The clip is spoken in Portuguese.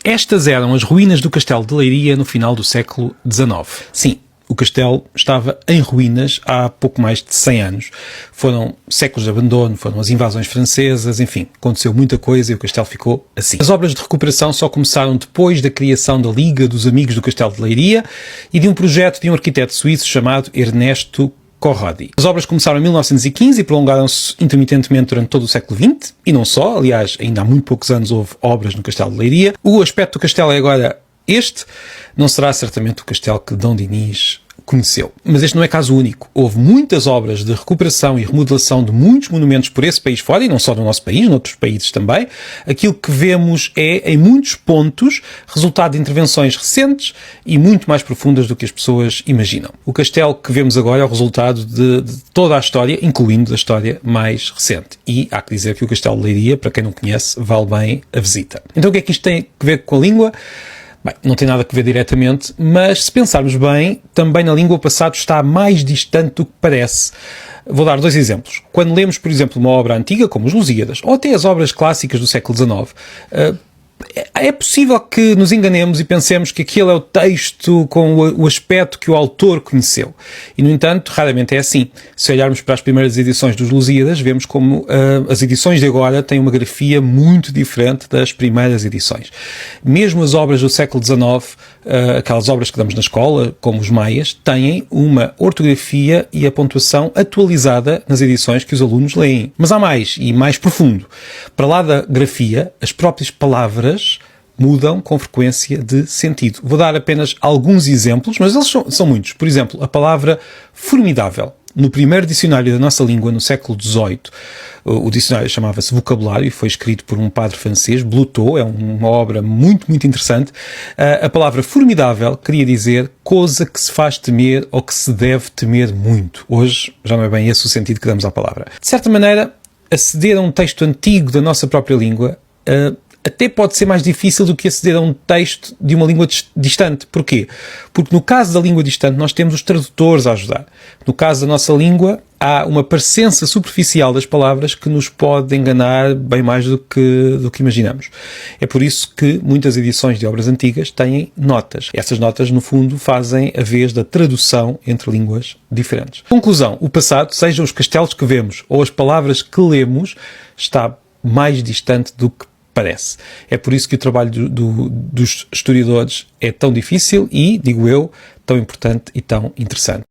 Estas eram as ruínas do Castelo de Leiria no final do século XIX. Sim, o castelo estava em ruínas há pouco mais de 100 anos. Foram séculos de abandono, foram as invasões francesas, enfim, aconteceu muita coisa e o castelo ficou assim. As obras de recuperação só começaram depois da criação da Liga dos Amigos do Castelo de Leiria e de um projeto de um arquiteto suíço chamado Ernesto Corradi. As obras começaram em 1915 e prolongaram-se intermitentemente durante todo o século XX, e não só, aliás, ainda há muito poucos anos houve obras no Castelo de Leiria. O aspecto do castelo é agora este, não será certamente o castelo que Dom Dinis conheceu. Mas este não é caso único. Houve muitas obras de recuperação e remodelação de muitos monumentos por esse país fora, e não só no nosso país, noutros países também. Aquilo que vemos é, em muitos pontos, resultado de intervenções recentes e muito mais profundas do que as pessoas imaginam. O castelo que vemos agora é o resultado de toda a história, incluindo a história mais recente. E há que dizer que o Castelo de Leiria, para quem não conhece, vale bem a visita. Então o que é que isto tem a ver com a língua? Bem, não tem nada a ver diretamente, mas se pensarmos bem, também na língua o passado está mais distante do que parece. Vou dar dois exemplos. Quando lemos, por exemplo, uma obra antiga, como os Lusíadas, ou até as obras clássicas do século XIX, é possível que nos enganemos e pensemos que aquele é o texto com o aspecto que o autor conheceu. E, no entanto, raramente é assim. Se olharmos para as primeiras edições dos Lusíadas, vemos como as edições de agora têm uma grafia muito diferente das primeiras edições. Mesmo as obras do século XIX, aquelas obras que damos na escola, como os Maias, têm uma ortografia e a pontuação atualizada nas edições que os alunos leem. Mas há mais, e mais profundo. Para lá da grafia, as próprias palavras mudam com frequência de sentido. Vou dar apenas alguns exemplos, mas eles são muitos. Por exemplo, a palavra formidável. No primeiro dicionário da nossa língua, no século XVIII, o dicionário chamava-se Vocabulário e foi escrito por um padre francês, Blutot, é uma obra muito, muito interessante. A palavra formidável queria dizer coisa que se faz temer ou que se deve temer muito. Hoje já não é bem esse o sentido que damos à palavra. De certa maneira, aceder a um texto antigo da nossa própria língua até pode ser mais difícil do que aceder a um texto de uma língua distante. Porquê? Porque no caso da língua distante nós temos os tradutores a ajudar. No caso da nossa língua há uma parecença superficial das palavras que nos pode enganar bem mais do que imaginamos. É por isso que muitas edições de obras antigas têm notas. Essas notas, no fundo, fazem a vez da tradução entre línguas diferentes. Conclusão, o passado, sejam os castelos que vemos ou as palavras que lemos, está mais distante do que parece. É por isso que o trabalho dos historiadores é tão difícil e, digo eu, tão importante e tão interessante.